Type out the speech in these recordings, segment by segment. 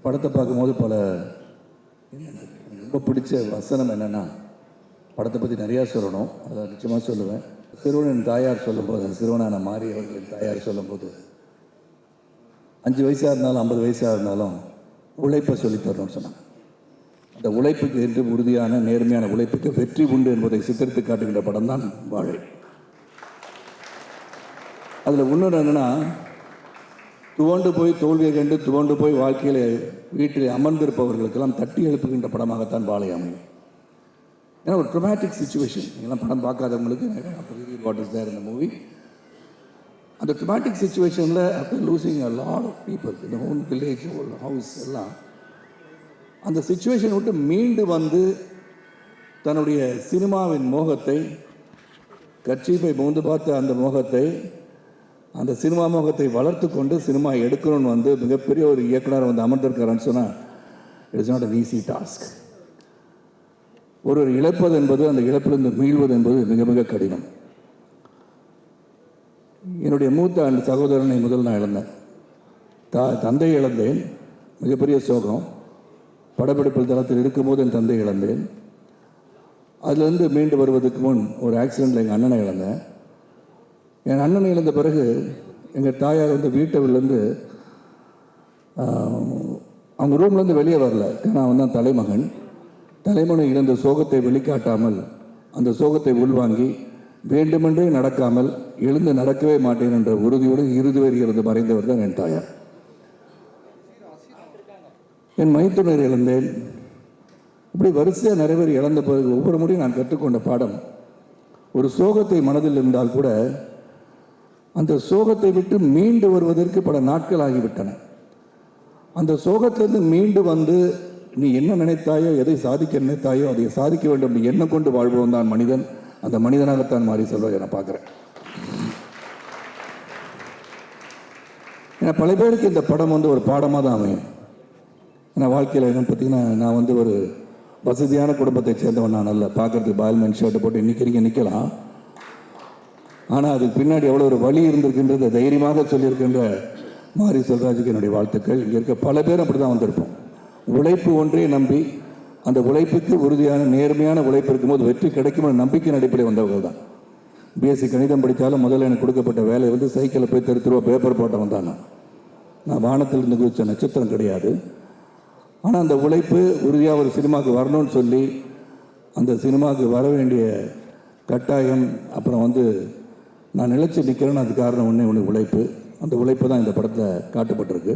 படத்தை பார்க்கும்போது பல ரொம்ப பிடிச்ச வசனம் என்னென்னா, படத்தை பற்றி நிறையா சொல்லணும், அதை நிச்சயமாக சொல்லுவேன். சிறுவனின் தாயார் சொல்லும்போது, சிறுவனான மாறி அவர்களின் தாயார் சொல்லும்போது, 5 வயசாக இருந்தாலும் 50 வயசாக இருந்தாலும் உழைப்பை சொல்லித்தரணும்னு சொன்னாங்க. அந்த உழைப்புக்கு என்று உறுதியான நேர்மையான உழைப்புக்கு வெற்றி உண்டு என்பதை சித்தரித்து காட்டுகின்ற படம் தான் வாழை. அதில் இன்னொன்று என்னென்னா, துவண்டு போய் தோல்வியை கண்டு துவண்டு போய் வாழ்க்கையில் வீட்டில் அமர்ந்திருப்பவர்களுக்கெல்லாம் தட்டி எழுப்புகின்ற படமாகத்தான் வாழை அமையும். ஏன்னா ஒரு ட்ரொமேட்டிக் சுச்சுவேஷன், நீங்களாம் படம் பார்க்காதவங்களுக்கு வாட் இஸ் தேர் இந்த மூவி. அந்த ட்ரொமேட்டிக் சுச்சுவேஷனில் after losing a lot of people இந்த ஹோம் வில்லேஜ் ஹவுஸ் எல்லாம், அந்த சுச்சுவேஷன் விட்டு மீண்டு வந்து தன்னுடைய சினிமாவின் மோகத்தை, கட்சிப்பை மோந்து பார்த்த அந்த மோகத்தை, அந்த சினிமா மோகத்தை வளர்த்து கொண்டு சினிமா எடுக்கணும்னு வந்து மிகப்பெரிய ஒரு இயக்குனர் வந்து அமர்ந்திருக்காருன்னு சொன்னால் it is not an easy task. ஒரு இழப்பது என்பது, அந்த இழப்பிலிருந்து மீள்வது என்பது மிக மிக கடினம். என்னுடைய மூத்த அந்த சகோதரனை முதல் நான் இழந்தேன், தந்தையை இழந்தேன், மிகப்பெரிய சோகம். படப்பிடிப்பில் தளத்தில் இருக்கும்போது என் தந்தை இழந்தேன். அதுலேருந்து மீண்டு வருவதற்கு முன் ஒரு ஆக்சிடெண்ட்டில் எங்கள் அண்ணனை இழந்தேன். என் அண்ணனை இழந்த பிறகு எங்கள் தாயார் வந்து வீட்டிலேருந்து அவங்க ரூம்லேருந்து வெளியே வரல. ஏன்னா அவன் தான் தலைமகன். தலைமகனை இழந்த சோகத்தை வெளிக்காட்டாமல், அந்த சோகத்தை உள்வாங்கி, வேண்டுமென்றே நடக்காமல் எழுந்து நடக்கவே மாட்டேன் என்ற உறுதியோடு இறுதி வரை இருந்து மறைந்தவர் தான் என் தாயார். என் மைத்துனர் இழந்தேன். இப்படி வரிசையாக நிறைய பேர் இழந்த பிறகு ஒவ்வொரு முறையும் நான் கற்றுக்கொண்ட பாடம், ஒரு சோகத்தை மனதில் இருந்தால் கூட அந்த சோகத்தை விட்டு மீண்டு வருவதற்கு பல நாட்கள் ஆகிவிட்டன. அந்த சோகத்திலிருந்து மீண்டு வந்து நீ என்ன நினைத்தாயோ, எதை சாதிக்க நினைத்தாயோ அதை சாதிக்க வேண்டும் எண்ணம் கொண்டு வாழ்பவன் தான் மனிதன். அந்த மனிதனாகத்தான் மாறி செல்வதை நான் பார்க்குறேன். ஏன்னா பல பேருக்கு இந்த படம் வந்து ஒரு பாடமாக தான் அமையும். ஏன்னா வாழ்க்கையில் என்ன பார்த்தீங்கன்னா, நான் வந்து ஒரு வசதியான குடும்பத்தை சேர்ந்தவன் நான் அல்ல. பார்க்குறதுக்கு பால்மேன் ஷர்ட்டை போட்டு நிற்கலாம். ஆனால் அதுக்கு பின்னாடி எவ்வளோ ஒரு வழி இருந்திருக்கின்றத தைரியமாக சொல்லியிருக்கின்ற மாரி செல்வராஜுக்கு என்னுடைய வாழ்த்துக்கள். இங்கே இருக்க பல பேர் அப்படி தான் வந்திருப்போம். உழைப்பு ஒன்றே நம்பி, அந்த உழைப்புக்கு உறுதியான நேர்மையான உழைப்பு இருக்கும்போது வெற்றி கிடைக்கும் நம்பிக்கை அடிப்படை வந்தவர்கள் தான். பிஎஸ்சி கணிதம் படித்தாலும் முதல்ல எனக்கு கொடுக்கப்பட்ட வேலை வந்து சைக்கிளில் போய் தெருத்துருவா பேப்பர் போட்டவன் தான். நான் வானத்திலிருந்து குதிச்ச நட்சத்திரம் கிடையாது. ஆனால் அந்த உழைப்பு உறுதியாக ஒரு சினிமாவுக்கு வரணும்னு சொல்லி, அந்த சினிமாவுக்கு வர வேண்டிய கட்டாயம், அப்புறம் வந்து நான் நிலைச்சி நிற்கிறேன்னு அது காரணம் ஒன்று உழைப்பு. அந்த உழைப்பு தான் இந்த படத்தில் காட்டப்பட்டிருக்கு.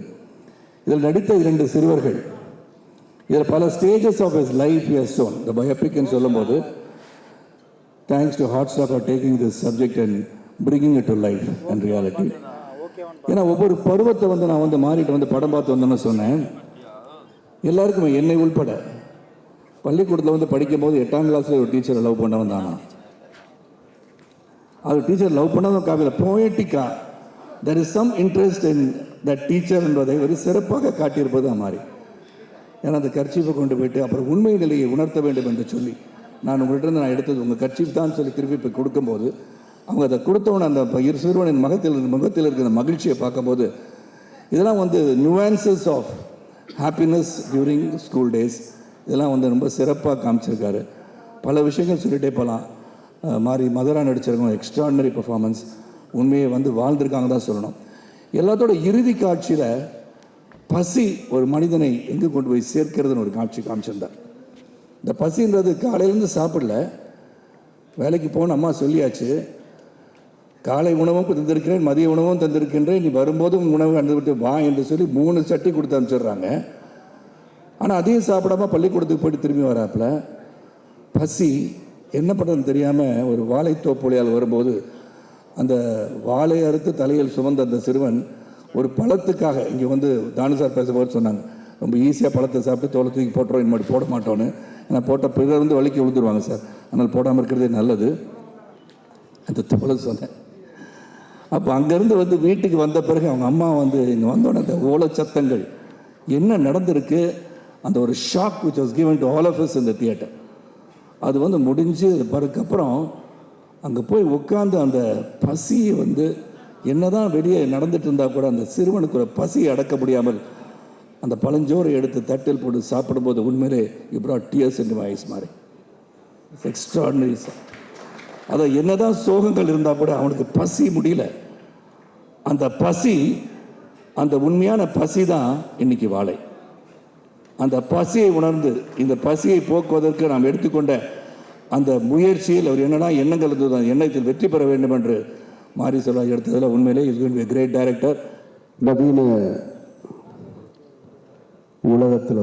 இதில் நடித்த 2 சிறுவர்கள், இதில் பல stages of his life has shown. இந்த பயோபிக்னு சொல்லும்போது thanks to Hotstar for taking this subject and bringing it to life and reality. ஏன்னா ஒவ்வொரு பருவத்தை வந்து நான் வந்து மாறிட்டு வந்து படம் பார்த்து வந்தேன்னு சொன்னேன். எல்லாருக்குமே, என்னை உள்பட, பள்ளிக்கூடத்தில் வந்து படிக்கும்போது 8ஆம் கிளாஸில் ஒரு டீச்சரை லவ் பண்ணவன் தானா. அது டீச்சர் லவ் பண்ணதும் காவியில் போயட்டிக்கா there is some interest in that teacher என்பதை ஒரு சிறப்பாக காட்டியிருப்பது மாதிரி. ஏன்னா அந்த கர்ச்சீஃபை கொண்டு போயிட்டு அப்புறம் உண்மை நிலையை உணர்த்த வேண்டும் என்று சொல்லி நான் உங்கள்கிட்ட நான் எடுத்தது உங்கள் கர்ச்சீஃப் தான் சொல்லி திருப்பி போய் கொடுக்கும்போது, அவங்க அதை கொடுத்தவன அந்த சிறுவனின் முகத்தில் இருக்கிற மகிழ்ச்சியை பார்க்கும்போது, இதெல்லாம் வந்து nuances of happiness during school days, இதெல்லாம் வந்து ரொம்ப சிறப்பாக காமிச்சிருக்காரு. பல விஷயங்கள் சொல்லிகிட்டே போகலாம். மாதிரி மதுரா நடிச்சிருக்கோம், எக்ஸ்ட்ராடினரி பர்ஃபார்மன்ஸ். உண்மையை வந்து வாழ்ந்திருக்காங்க தான் சொல்லணும். எல்லாத்தோட இறுதி காட்சியில் பசி ஒரு மனிதனை எங்கே கொண்டு போய் சேர்க்கிறதுன்னு ஒரு காட்சி காமிச்சிருந்தார். இந்த பசின்றது காலையிலேருந்து சாப்பிடல, வேலைக்கு போன அம்மா சொல்லியாச்சு, காலை உணவும் தந்திருக்கிறேன், மதிய உணவும் தந்திருக்கின்றேன், நீ வரும்போதும் உணவு அனுப்பிட்டு வா என்று சொல்லி 3 சட்டி கொடுத்து அனுப்பிச்சிடுறாங்க. ஆனால் அதையும் சாப்பிடாம பள்ளிக்கூடத்துக்கு போய்ட்டு திரும்பி வராப்புல. பசி என்ன பண்ணுறதுன்னு தெரியாமல் ஒரு வாழைத்தோப்புலையால் வரும்போது அந்த வாழை அறுத்து தலையில் சுமந்த அந்த சிறுவன் ஒரு பழத்துக்காக, இங்கே வந்து தானுசார் பேசும்போது சொன்னாங்க, ரொம்ப ஈஸியாக பழத்தை சாப்பிட்டு தோலை தூக்கி போட்டுறோம், இனிமேல் போட மாட்டோன்னு. ஏன்னா போட்ட பிறர் வந்து வலிக்கு விழுந்துருவாங்க சார், அதனால் போடாமல் இருக்கிறதே நல்லது அந்த தோலை சொன்னேன். அப்போ அங்கேருந்து வந்து வீட்டுக்கு வந்த பிறகு அவங்க அம்மா வந்து இங்கே வந்தோடனே அந்த ஓலை சத்தங்கள் என்ன நடந்திருக்கு, அந்த ஒரு shock which was given to all of us in the theater. அது வந்து முடிஞ்சு பிறகுக்கப்புறம் அங்கே போய் உட்காந்து அந்த பசியை வந்து என்னதான் வெளியே நடந்துட்டு இருந்தால் கூட அந்த சிறுவனுக்கு ஒரு பசியை அடக்க முடியாமல் அந்த பழஞ்சோரை எடுத்து தட்டில் போட்டு சாப்பிடும்போது உண்மையிலே you brought tears into my eyes மாதிரி. It's extraordinary sir. அதை என்னதான் சோகங்கள் இருந்தால் கூட அவனுக்கு பசி முடியல. அந்த பசி, அந்த உண்மையான பசி தான் இன்னைக்கு வாழை. அந்த பசியை உணர்ந்து இந்த பசியை போக்குவதற்கு நாம் எடுத்துக்கொண்ட அந்த முயற்சியில் அவர் என்னென்னா எண்ணங்கள் இருந்தது, அந்த எண்ணத்தில் வெற்றி பெற வேண்டும் என்று மாரி செல்வராஜ் எடுத்ததில் உண்மையிலே is going to be great director. நவீன உலகத்தில்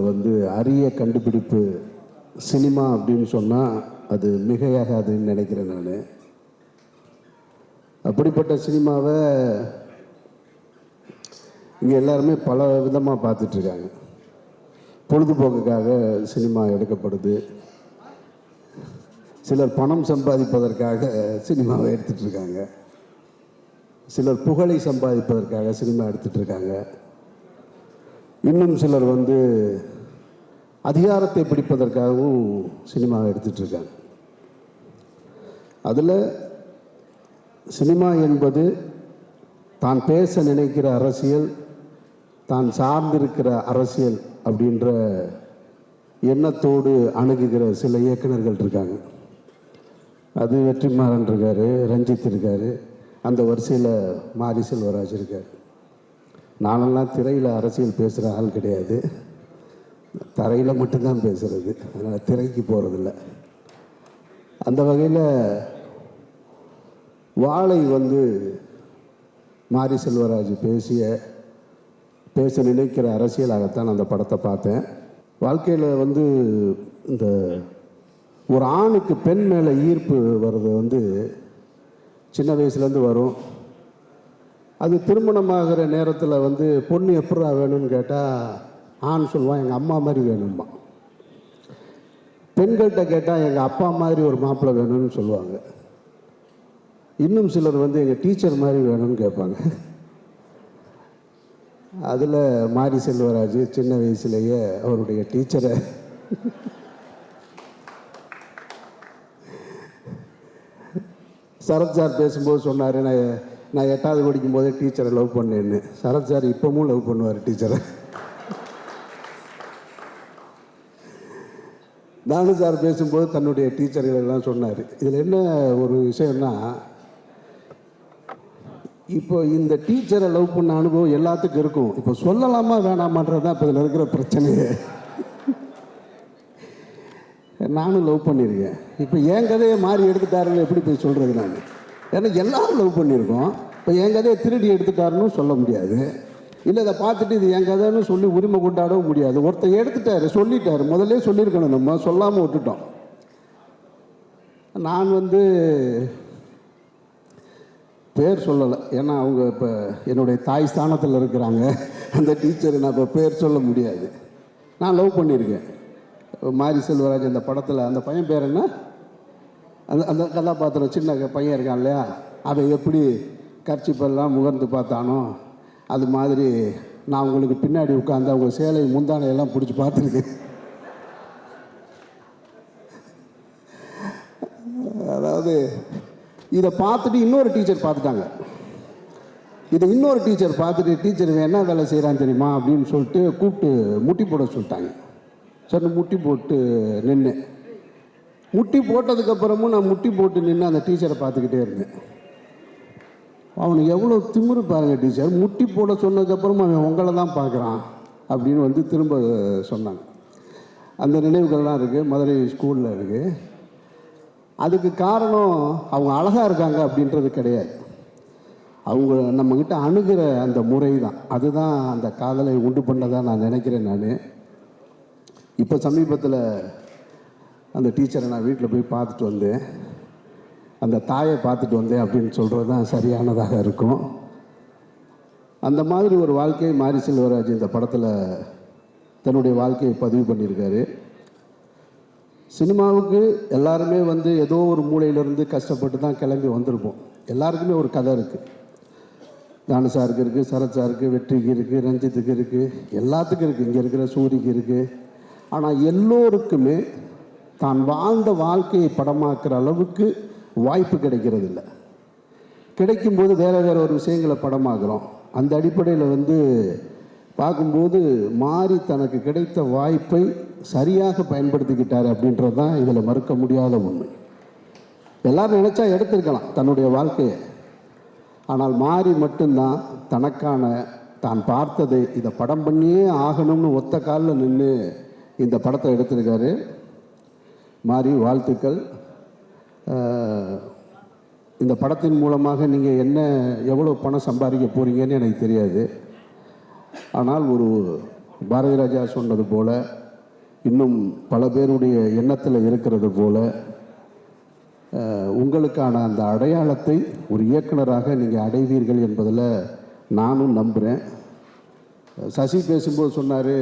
அரிய கண்டுபிடிப்பு சினிமா அப்படின்னு சொன்னால் அது மிகையாகாதுன்னு நினைக்கிறேன் நான். அப்படிப்பட்ட சினிமாவை இங்கே எல்லாருமே பல விதமாக பார்த்துட்ருக்காங்க. பொழுதுபோக்குக்காக சினிமா எடுக்கப்படுது, சிலர் பணம் சம்பாதிப்பதற்காக சினிமாவை எடுத்துகிட்ருக்காங்க, சிலர் புகழை சம்பாதிப்பதற்காக சினிமா எடுத்துகிட்ருக்காங்க, இன்னும் சிலர் அதிகாரத்தை பிடிப்பதற்காகவும் சினிமாவை எடுத்துகிட்ருக்காங்க. அதில் சினிமா என்பது தான் பேச நினைக்கிற அரசியல், தான் சார்ந்திருக்கிற அரசியல் அப்படின்ற எண்ணத்தோடு அணுகுகிற சில இயக்குநர்கள் இருக்காங்க. அது வெற்றிமாறன் இருக்கார், ரஞ்சித் இருக்கார், அந்த வரிசையில் மாரி செல்வராஜ் இருக்கார். நானெல்லாம் திரையில் அரசியல் பேசுகிற ஆள் கிடையாது, தரையில் மட்டும்தான் பேசுகிறது, அதனால் திரைக்கு போகிறதில்ல. அந்த வகையில் வாழை மாரி செல்வராஜ் பேச நினைக்கிற அரசியலாகத்தான் அந்த படத்தை பார்த்தேன். வாழ்க்கையில் இந்த ஒரு ஆணுக்கு பெண் மேலே ஈர்ப்பு வர்றது சின்ன வயசுலேருந்து வரும். அது திருமணமாகிற நேரத்தில் பொண்ணு எப்படா வேணும்னு கேட்டால் ஆண் சொல்லுவான் எங்கள் அம்மா மாதிரி வேணும்மா, பெண்கள்கிட்ட கேட்டால் எங்கள் அப்பா மாதிரி ஒரு மாப்பிள்ளை வேணும்னு சொல்லுவாங்க. இன்னும் சிலர் எங்கள் டீச்சர் மாதிரி வேணும்னு கேட்பாங்க. அதில் மாரி செல்வராஜ் சின்ன வயசுலேயே அவருடைய டீச்சரை சரத் சார் பேசும்போது சொன்னார், நான் 8வது படிக்கும் போதே டீச்சரை லவ் பண்ணேன்னு. சரத் சார் இப்போவும் லவ் பண்ணுவார் டீச்சரை. தானு சார் பேசும்போது தன்னுடைய டீச்சர்கள் எல்லாம் சொன்னார். இதில் என்ன ஒரு விஷயம்னா, இப்போ இந்த டீச்சரை லவ் பண்ண அனுபவம் எல்லாத்துக்கும் இருக்கும். இப்போ சொல்லலாமா வேணாமான்றது தான் இப்போ இதில் இருக்கிற பிரச்சனையே. நானும் லவ் பண்ணியிருக்கேன். இப்போ என் கதையை மாறி எடுத்துட்டாருன்னு எப்படி போய் சொல்கிறது நான்? ஏன்னா எல்லாரும் லவ் பண்ணியிருக்கோம். இப்போ என் கதையை திருடி எடுத்துட்டாருன்னு சொல்ல முடியாது, இல்லை இதை பார்த்துட்டு இது என் கதைன்னு சொல்லி உரிமை கொண்டாடவும் முடியாது. ஒருத்தர் எடுத்துட்டாரு, சொல்லிட்டாரு, முதல்ல சொல்லியிருக்கணும், நம்ம சொல்லாமல் விட்டுட்டோம். நான் பேர் சொல்லலை, ஏன்னா அவங்க இப்போ என்னுடைய தாய் ஸ்தானத்தில் இருக்கிறாங்க. அந்த டீச்சரை நான் இப்போ பேர் சொல்ல முடியாது. நான் லவ் பண்ணியிருக்கேன். மாரி செல்வராஜ் அந்த படத்தில் அந்த பையன் பேர் என்ன, அந்த கதாபாத்திரம் சின்ன பையன் இருக்கான் இல்லையா, அதை எப்படி கர்ச்சிப்பெல்லாம் முகர்ந்து பார்த்தானோ அது மாதிரி நான் உங்களுக்கு பின்னாடி உட்காந்து அவங்க சேலை முந்தானையெல்லாம் பிடிச்சி பார்த்துருக்கேன். அதாவது இதை பார்த்துட்டு இன்னொரு டீச்சர் பார்த்துட்டாங்க. இதை இன்னொரு டீச்சர் பார்த்துட்டு, டீச்சர் என்ன வேலை செய்கிறான்னு தெரியுமா அப்படின்னு சொல்லிட்டு கூப்பிட்டு முட்டி போட சொல்லிட்டாங்க. சரி முட்டி போட்டு நின்று, முட்டி போட்டதுக்கப்புறமும் நான் முட்டி போட்டு நின்று அந்த டீச்சரை பார்த்துக்கிட்டே இருந்தேன். அவனுக்கு எவ்வளோ திமிரு பாருங்கள், டீச்சர் முட்டி போட சொன்னதுக்கப்புறமா அவன் உங்களை தான் பார்க்குறான் அப்படின்னு திரும்ப சொன்னாங்க. அந்த நினைவுகள்லாம் இருக்குது, மதுரை ஸ்கூலில் இருக்குது. அதுக்கு காரணம் அவங்க அழகாக இருக்காங்க அப்படின்றது கிடையாது, அவங்க நம்மக்கிட்ட அணுகிற அந்த முறை தான். அதுதான் அந்த காதலை உண்டு பண்ணதாக நான் நினைக்கிறேன். நான் இப்போ சமீபத்தில் அந்த டீச்சரை நான் வீட்டில் போய் பார்த்துட்டு வந்தேன், அந்த தாயை பார்த்துட்டு வந்தேன் அப்படின்னு சொல்கிறது தான் சரியானதாக இருக்கும். அந்த மாதிரி ஒரு வாழ்க்கையை மாரி செல்வராஜ் இந்த படத்தில் தன்னுடைய வாழ்க்கையை பதிவு பண்ணியிருக்காரு. சினிமாவுக்கு எல்லாருமே ஏதோ ஒரு மூலையிலேருந்து கஷ்டப்பட்டு தான் கிளம்பி வந்திருப்போம். எல்லாருக்குமே ஒரு கதை இருக்குது. தானு சாருக்கு இருக்குது, சரத் சாருக்கு, வெற்றிக்கு இருக்குது, ரஞ்சித்துக்கு இருக்குது, எல்லாத்துக்கும் இருக்குது, இங்கே இருக்கிற சூரிக்கு இருக்குது. ஆனால் எல்லோருக்குமே தான் வாழ்ந்த வாழ்க்கையை படமாக்குற அளவுக்கு வாய்ப்பு கிடைக்கிறது இல்லை. கிடைக்கும்போது வேறு வேறு ஒரு விஷயங்களை படமாக்குறோம். அந்த அடிப்படையில் பார்க்கும்போது மாறி தனக்கு கிடைத்த வாய்ப்பை சரியாக பயன்படுத்திக்கிட்டார் அப்படின்றது தான் இதில் மறுக்க முடியாத உண்மை. எல்லாரும் நினச்சா எடுத்திருக்கலாம் தன்னுடைய வாழ்க்கையை. ஆனால் மாறி மட்டும்தான் தனக்கான தான் பார்த்ததை இதை படம் பண்ணியே ஆகணும்னு ஒத்த காலில் நின்று இந்த படத்தை எடுத்திருக்காரு. மாறி வாழ்த்துக்கள். இந்த படத்தின் மூலமாக நீங்கள் எவ்வளோ பணம் சம்பாதிக்க போகிறீங்கன்னு எனக்கு தெரியாது. ஆனால் ஒரு பாரதி ராஜா சொன்னது போல், இன்னும் பல பேருடைய எண்ணத்தில் இருக்கிறது போல், உங்களுக்கான அந்த அடையாளத்தை ஒரு இயக்குனராக நீங்கள் அடைவீர்கள் என்பதில் நானும் நம்புகிறேன். சசி பேசும்போது சொன்னார்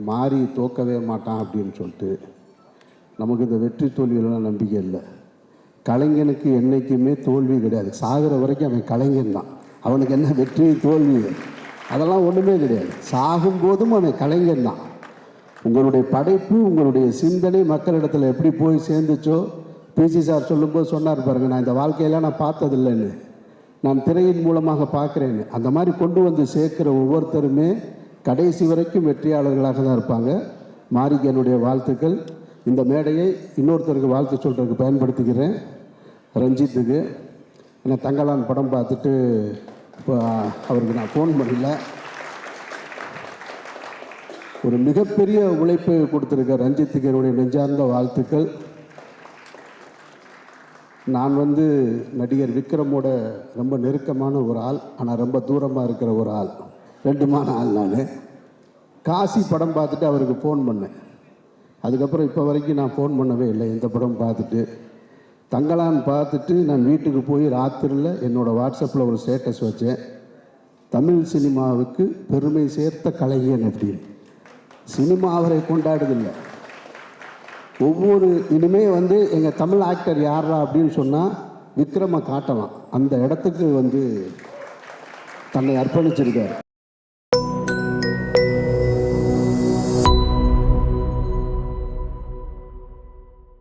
மாறி தோக்கவே மாட்டான் அப்படின்னு சொல்லிட்டு. நமக்கு இந்த வெற்றி தோல்வியெல்லாம் நம்பிக்கை இல்லை. கலைஞனுக்கு என்றைக்குமே தோல்வி கிடையாது. சாகிற வரைக்கும் அவன் கலைஞன் தான். அவனுக்கு என்ன வெற்றி தோல்வி அதெல்லாம் ஒன்றுமே கிடையாது. சாகும்போதும் அவன் கலைஞன் தான். உங்களுடைய படைப்பு, உங்களுடைய சிந்தனை மக்களிடத்தில் எப்படி போய் சேர்ந்துச்சோ, பிசி சார் சொல்லும்போது சொன்னார் பாருங்க, நான் இந்த வாழ்க்கையெல்லாம் நான் பார்த்ததில்லைன்னு, நான் திரையின் மூலமாக பார்க்குறேன்னு. அந்த மாதிரி கொண்டு வந்து சேர்க்குற ஒவ்வொருத்தருமே கடைசி வரைக்கும் வெற்றியாளர்களாக தான் இருப்பாங்க. மாரிக்கு என்னுடைய வாழ்த்துக்கள். இந்த மேடையை இன்னொருத்தருக்கு வாழ்த்து சொல்கிறதுக்கு பயன்படுத்திக்கிறேன், ரஞ்சித்துக்கு. ஏன்னா தங்கலான் படம் பார்த்துட்டு இப்போ அவருக்கு நான் ஃபோன் பண்ணல. ஒரு மிகப்பெரிய உழைப்பை கொடுத்துருக்க ரஞ்சித்துக்கு என்னுடைய நெஞ்சார்ந்த வாழ்த்துக்கள். நான் நடிகர் விக்ரமோட ரொம்ப நெருக்கமான ஒரு ஆள், ஆனால் ரொம்ப தூரமாக இருக்கிற ஒரு ஆள், ரெண்டுமான ஆள். நான் காசி படம் பார்த்துட்டு அவருக்கு ஃபோன் பண்ணேன். அதுக்கப்புறம் இப்போ வரைக்கும் நான் ஃபோன் பண்ணவே இல்லை. இந்த படம் பார்த்துட்டு தங்கலான் பார்த்துட்டு நான் வீட்டுக்கு போய் ராத்திரியில் என்னோடய வாட்ஸ்அப்பில் ஒரு ஸ்டேட்டஸ் வச்சேன், தமிழ் சினிமாவுக்கு பெருமை சேர்த்த கலைஞன் அப்படின்னு. சினிமா அவரை கொண்டாடுதில்லை. ஒவ்வொரு இனிமே எங்கள் தமிழ் ஆக்டர் யாரா அப்படின்னு சொன்னால் விக்ரமை காட்டலாம். அந்த இடத்துக்கு தன்னை அர்ப்பணிச்சிருக்கார்.